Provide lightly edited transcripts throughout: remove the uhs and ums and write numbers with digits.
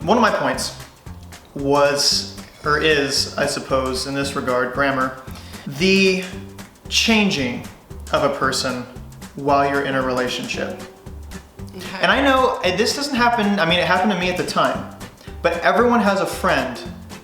one of my points was, or is, I suppose, in this regard, grammar, the changing of a person while you're in a relationship. Okay. And I know this doesn't happen, I mean, it happened to me at the time, but everyone has a friend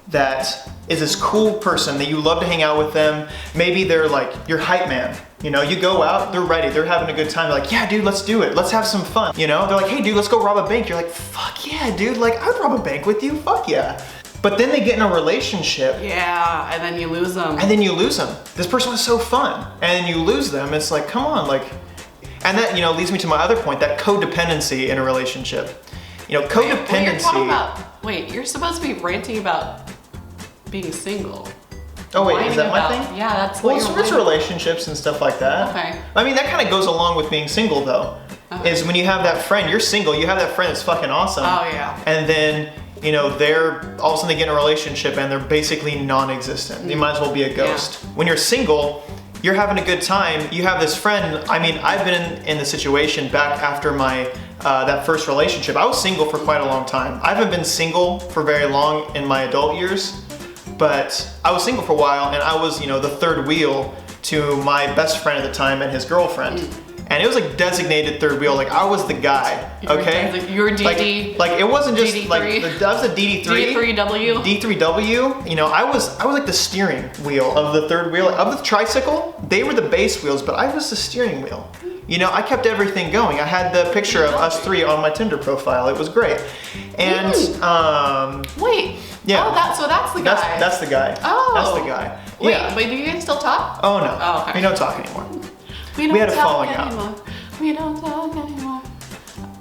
that is this cool person that you love to hang out with them. Maybe they're like your hype man. You know, you go out, they're ready, they're having a good time. They're like, yeah, dude, let's do it. Let's have some fun. You know, they're like, hey, dude, let's go rob a bank. You're like, fuck yeah, dude. Like, I'd rob a bank with you. Fuck yeah. But then they get in a relationship. Yeah, and then you lose them. And then you lose them. This person was so fun. And then you lose them. It's like, come on, like, and that, you know, leads me to my other point, that codependency in a relationship. You know, codependency. Wait, you're supposed to be ranting about being single. Oh wait, is that my thing? Yeah, that's what well, it's relationships and stuff like that. Okay. I mean, that kind of goes along with being single though. Okay. Is when you have that friend, you're single, you have that friend that's fucking awesome. Oh yeah. And then, you know, they're, all of a sudden they get in a relationship and they're basically non-existent. They might as well be a ghost. Yeah. When you're single, you're having a good time, you have this friend. I mean, I've been in the situation back after my, that first relationship. I was single for quite a long time. I haven't been single for very long in my adult years. But I was single for a while and I was, you know, the third wheel to my best friend at the time and his girlfriend. And it was like designated third wheel, like I was the guy, okay? You were DD. Like it wasn't just DD3? like, that was a DD3. D3W. D3W, you know, I was like the steering wheel of the third wheel. Of the tricycle, they were the base wheels, but I was the steering wheel. You know, I kept everything going. I had the picture of us three on my Tinder profile. It was great. And, wait. Yeah. Oh, so that's the guy. That's the guy. Oh. That's the guy. Wait, Yeah. but do you guys still talk? Oh no. Oh, okay. We don't talk anymore. We had a talk falling out. anymore. We don't talk anymore.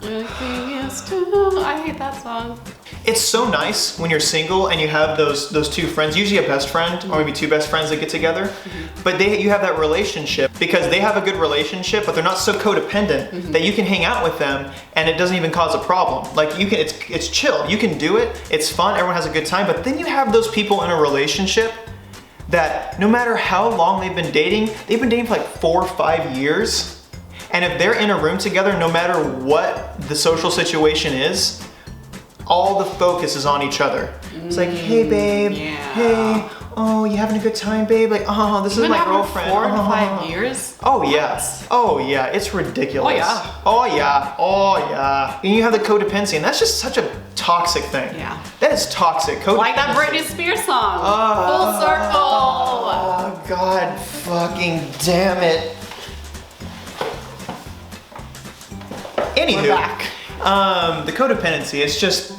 Like we used to. I hate that song. It's so nice when you're single and you have those two friends, usually a best friend or maybe two best friends that get together, but you have that relationship because they have a good relationship, but they're not so codependent that you can hang out with them and it doesn't even cause a problem. Like you can, it's chill, you can do it, it's fun, everyone has a good time, but then you have those people in a relationship that no matter how long they've been dating for like 4 or 5 years, and if they're in a room together, no matter what the social situation is, all the focus is on each other. It's like, hey babe, hey, oh, you having a good time, babe? Like, oh, this is my girlfriend. 4 to 5 years? Oh yeah, oh yeah, it's ridiculous. Oh yeah. Oh yeah, oh yeah. And you have the codependency, and that's just such a toxic thing. Yeah. That is toxic, codependency. Like that Britney Spears song, Full Circle. Oh God fucking damn it. Anywho, We're back. The codependency, it's just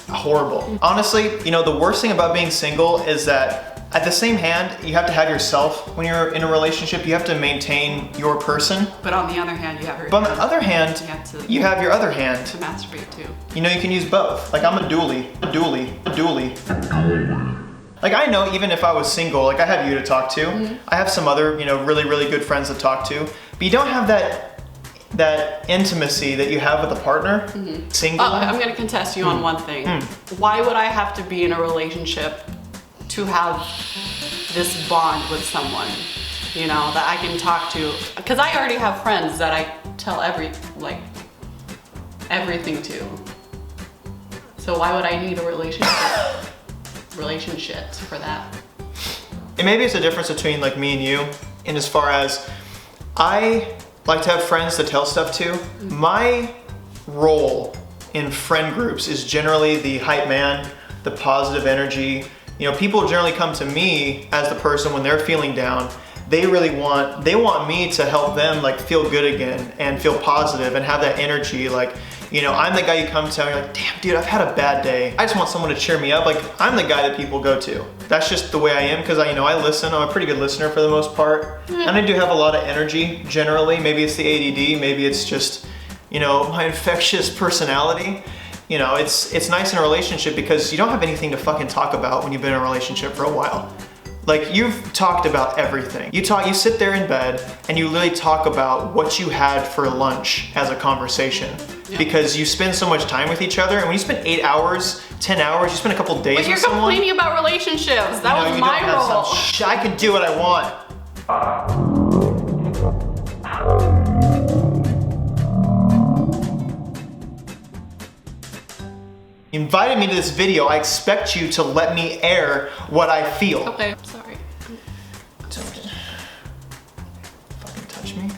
horrible. Honestly, you know, the worst thing about being single is that at the same hand, you have to have yourself when you're in a relationship. You have to maintain your person. But on the other hand, you have her. But on the other hand, you have your other hand. To masturbate too. You know, you can use both. Like I'm a dually. Like I know even if I was single, like I have you to talk to. I have some other, you know, really, really good friends to talk to. But you don't have that intimacy that you have with a partner. Single. Oh, I'm gonna contest you on one thing. Why would I have to be in a relationship to have this bond with someone, you know, that I can talk to? Because I already have friends that I tell everything to. So why would I need a relationship for that? And maybe it's a difference between like me and you, in as far as I like to have friends to tell stuff to. My role in friend groups is generally the hype man, the positive energy. You know, people generally come to me as the person when they're feeling down. They want me to help them like feel good again and feel positive and have that energy. Like, you know, I'm the guy you come to and you're like, damn dude, I've had a bad day. I just want someone to cheer me up. Like, I'm the guy that people go to. That's just the way I am because I listen. I'm a pretty good listener for the most part. And I do have a lot of energy generally. Maybe it's the ADD, maybe it's just, you know, my infectious personality. You know, it's nice in a relationship because you don't have anything to fucking talk about when you've been in a relationship for a while. Like you've talked about everything. You sit there in bed and you literally talk about what you had for lunch as a conversation. Yeah. Because you spend so much time with each other, and when you spend 8 hours, 10 hours, you spend a couple days with someone. But you're complaining about relationships. That was my role. I can do what I want. You invited me to this video. I expect you to let me air what I feel. Okay, I'm sorry. Don't fucking touch me.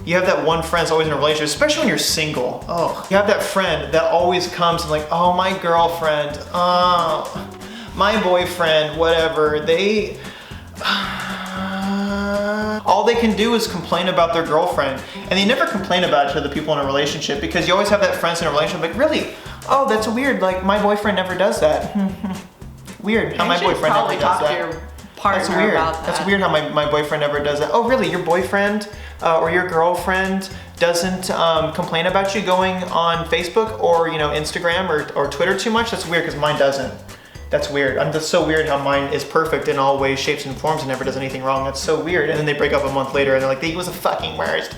You have that one friend that's always in a relationship, especially when you're single. Oh, you have that friend that always comes and like, oh, my girlfriend, oh, my boyfriend, whatever. All they can do is complain about their girlfriend, and they never complain about it to the people in a relationship, because you always have that friends in a relationship like, really? Oh, that's weird. Like, my boyfriend never does that. Weird how my boyfriend never does that. To your partner That's weird. about that. That's weird how my boyfriend never does that. Oh, really? Your boyfriend or your girlfriend doesn't complain about you going on Facebook or Instagram or Twitter too much? That's weird, because mine doesn't. That's weird. That's so weird how mine is perfect in all ways, shapes, and forms and never does anything wrong. That's so weird. And then they break up a month later and they're like, he was the fucking worst.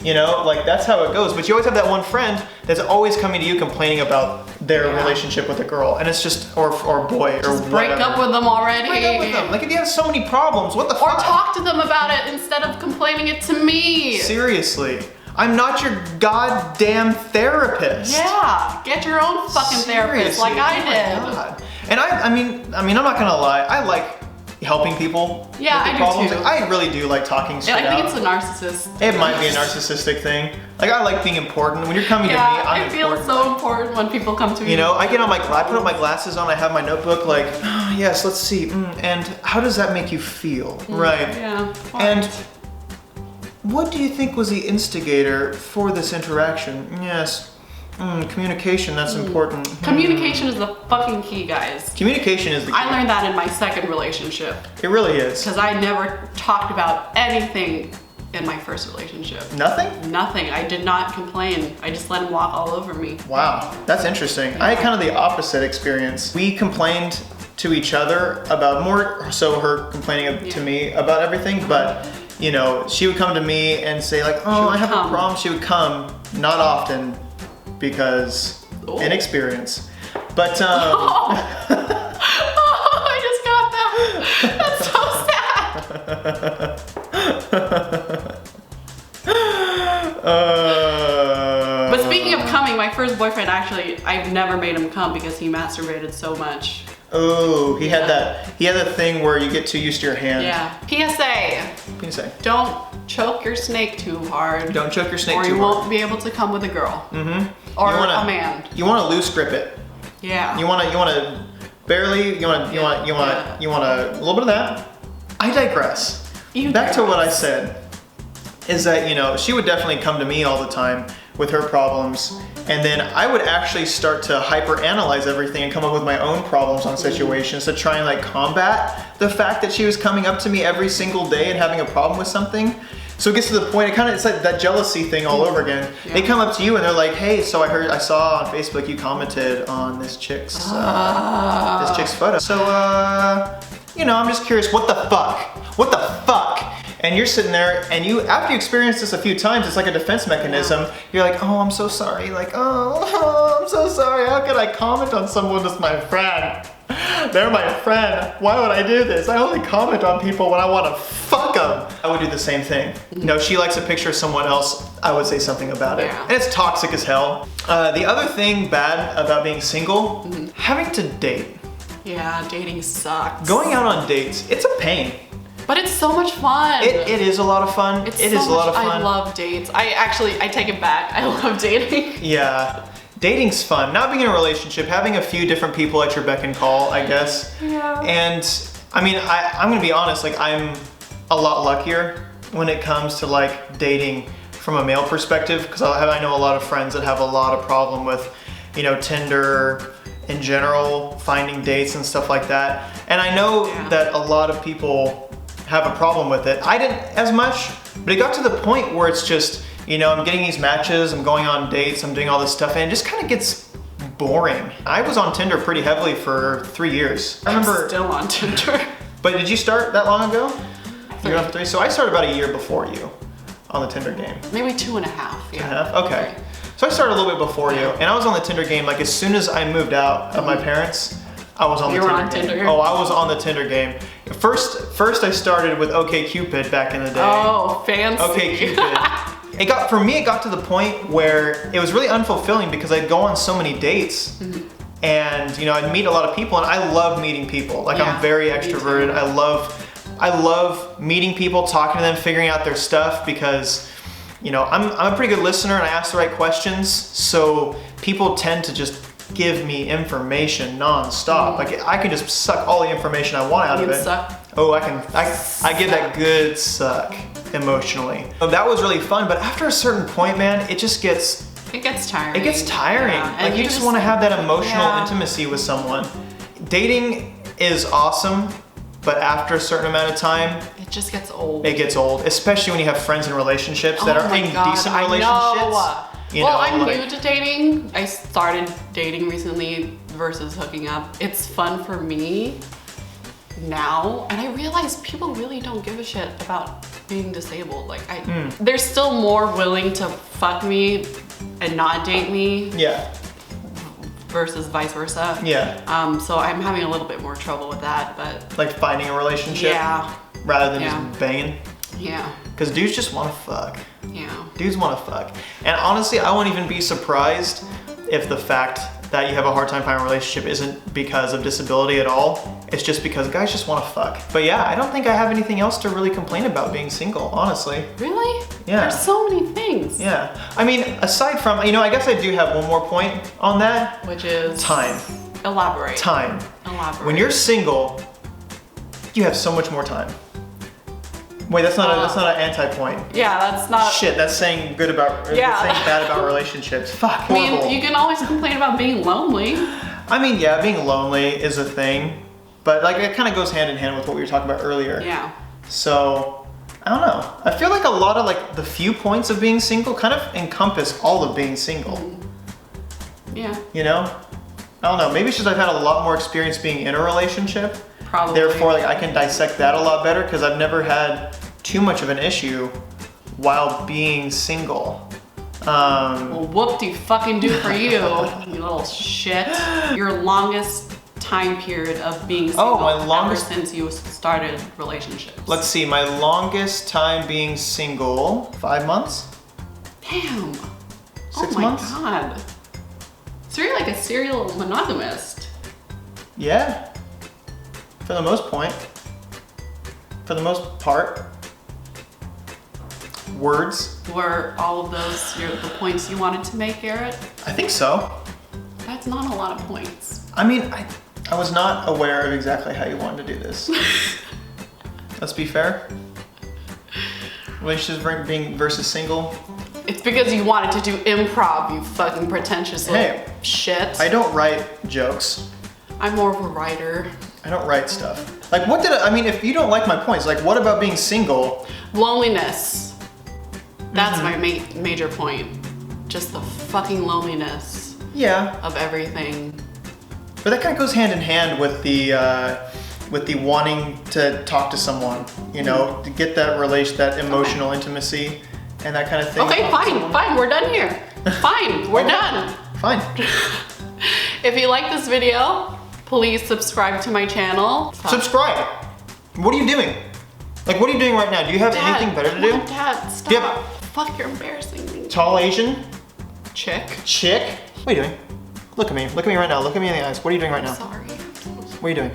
Like that's how it goes. But you always have that one friend that's always coming to you complaining about their relationship with a girl. And it's just, or boy, or just break up with them already. Break up with them. Like if you have so many problems, what the fuck? Or talk to them about it instead of complaining it to me. Seriously. I'm not your goddamn therapist. Yeah, get your own fucking therapist like I did. God. And I mean, I'm not gonna lie. I like helping people with their problems. Do too. Like, I really do like talking shit I think out. it's a narcissist. It might be a narcissistic thing. Like I like being important. When you're coming to me, I'm important. I feel so important when people come to me. I get on I put up my glasses on. I have my notebook. Like, oh, yes, let's see. And how does that make you feel? Right. Yeah. And what do you think was the instigator for this interaction? Yes. Communication, that's important. Communication is the fucking key, guys. Communication is the key. I learned that in my second relationship. It really is. Because I never talked about anything in my first relationship. Nothing? Nothing. I did not complain. I just let him walk all over me. Wow, that's interesting. I had kind of the opposite experience. We complained to each other about more so her complaining to me about everything, but she would come to me and say like, oh, I have a problem. She would come, not often, because inexperience. But I just got that. That's so sad. But speaking of coming, my first boyfriend I've never made him come because he masturbated so much. Oh, he had that thing where you get too used to your hand. Yeah. PSA. Don't choke your snake too hard. Don't choke your snake too hard. Or you won't be able to come with a girl. Mm-hmm. Or a man. You want to loose grip it. Yeah. You want to barely. You want a little bit of that. I digress. Back to what I said. Is that she would definitely come to me all the time with her problems, and then I would actually start to hyper-analyze everything and come up with my own problems on situations to try and like combat the fact that she was coming up to me every single day and having a problem with something. So it gets to the point, it's like that jealousy thing all over again. Yeah. They come up to you and they're like, hey, so I saw on Facebook you commented on this chick's photo. So I'm just curious, what the fuck? And you're sitting there, and after you experience this a few times, it's like a defense mechanism. Yeah. You're like, oh, I'm so sorry. Like, oh, I'm so sorry. How could I comment on someone that's my friend? They're my friend. Why would I do this? I only comment on people when I want to fuck them. I would do the same thing. She likes a picture of someone else, I would say something about it. Yeah. And it's toxic as hell. The other thing bad about being single, having to date. Yeah, dating sucks. Going out on dates, it's a pain. But it's so much fun. It is a lot of fun. It is a lot of fun. I love dates. I take it back. I love dating. Yeah. Dating's fun. Not being in a relationship, having a few different people at your beck and call, I guess. Yeah. And I mean, I'm gonna be honest, like I'm a lot luckier when it comes to like dating from a male perspective, because I know a lot of friends that have a lot of problem with, Tinder in general, finding dates and stuff like that. And I know that a lot of people have a problem with it. I didn't as much, but it got to the point where it's just, I'm getting these matches, I'm going on dates, I'm doing all this stuff, and it just kind of gets boring. I was on Tinder pretty heavily for 3 years. I'm still on Tinder. But did you start that long ago? You're on 3? So I started about a year before you on the Tinder game. Maybe 2.5. Yeah. 2.5? Okay. So I started a little bit before you, and I was on the Tinder game like as soon as I moved out of my parents. I was on the Tinder game. Oh, I was on the Tinder game. First I started with OkCupid back in the day. Oh, fancy. OkCupid. It got to the point where it was really unfulfilling because I'd go on so many dates And you know, I'd meet a lot of people, and I love meeting people. Like I'm very extroverted. I love meeting people, talking to them, figuring out their stuff, because you know, I'm a pretty good listener and I ask the right questions. So people tend to just give me information non-stop. Like I can just suck all the information I want out of it. Suck. Oh, I get that good suck emotionally. So that was really fun, but after a certain point, man, it gets tiring. It gets tiring. Yeah. Like you just want to have that emotional intimacy with someone. Dating is awesome, but after a certain amount of time, it just gets old. It gets old, especially when you have friends in relationships that are in decent relationships. You know, I'm new to dating. I started dating recently versus hooking up. It's fun for me now, and I realize people really don't give a shit about being disabled. Like they're still more willing to fuck me and not date me. Yeah. Versus vice versa. Yeah. So I'm having a little bit more trouble with that, but like finding a relationship. Yeah. Rather than just banging. Yeah. Because dudes just want to fuck. Yeah. Dudes want to fuck. And honestly, I won't even be surprised if the fact that you have a hard time finding a relationship isn't because of disability at all. It's just because guys just want to fuck. But yeah, I don't think I have anything else to really complain about being single, honestly. Really? Yeah. There's so many things. Yeah. I mean, aside from, you know, I guess I do have one more point on that. Which is? Time. Elaborate. Time. Elaborate. When you're single, you have so much more time. Wait, that's not an anti-point. Yeah, that's not. Shit, that's saying good about, saying bad about relationships. Fuck. I mean, you can always complain about being lonely. I mean, yeah, being lonely is a thing, but like it kind of goes hand in hand with what we were talking about earlier. Yeah. So, I don't know. I feel like a lot of like the few points of being single kind of encompass all of being single. Yeah. You know? I don't know. Maybe it's just I've had a lot more experience being in a relationship. Probably. Therefore, like I can dissect that a lot better because I've never had too much of an issue while being single. Well, whoop-de-fucking-do for you, you little shit. Your longest time period of being single ever since you started relationships. Let's see, my longest time being single, 5 months? Damn. 6 months? Oh my god. So you're like a serial monogamist. Yeah. For the most point. For the most part. Words. Were all of those the points you wanted to make, Garrett? I think so. That's not a lot of points. I mean, I was not aware of exactly how you wanted to do this. Let's be fair. Relationships being versus single. It's because you wanted to do improv, you fucking pretentious little shit. I don't write jokes. I'm more of a writer. I don't write stuff. Like what I mean, if you don't like my points, like what about being single? Loneliness. That's my major point. Just the fucking loneliness. Yeah. Of everything. But that kind of goes hand in hand with the wanting to talk to someone, you know, to get that emotional intimacy and that kind of thing. Okay, fine, we're done here. Fine, we're done. Fine. If you like this video, please subscribe to my channel. Subscribe. What are you doing? Like, what are you doing right now? Do you have anything better to do? Dad, stop. Yep. Fuck, you're embarrassing me. Tall Asian? Chick. What are you doing? Look at me. Look at me right now. Look at me in the eyes. What are you doing right now? Sorry. What are you doing?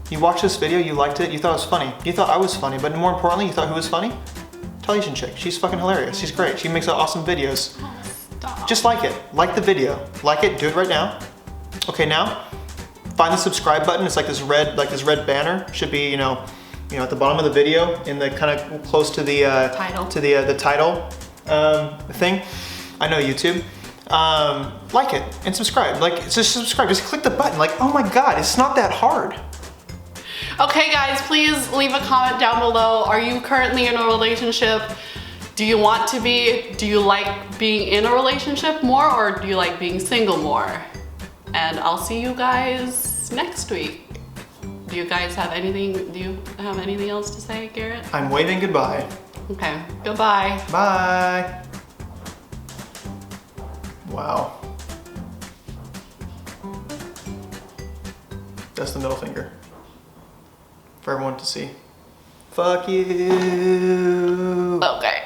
You watched this video, you liked it, you thought it was funny. You thought I was funny, but more importantly, you thought who was funny? Tallasianchick. She's fucking hilarious. She's great. She makes awesome videos. Oh, stop. Just like it. Like the video. Like it. Do it right now. Okay, now find the subscribe button. It's like this red banner. Should be, you know, at the bottom of the video, in the kind of close to the title. To the title thing. I know YouTube. Like it and subscribe. Like, just subscribe. Just click the button. Like, oh my God, it's not that hard. Okay, guys, please leave a comment down below. Are you currently in a relationship? Do you want to be? Do you like being in a relationship more, or do you like being single more? And I'll see you guys next week. Do you guys have anything? Do you have anything else to say, Garrett? I'm waving goodbye. Okay, goodbye. Bye. Wow. That's the middle finger. For everyone to see. Fuck you. Okay.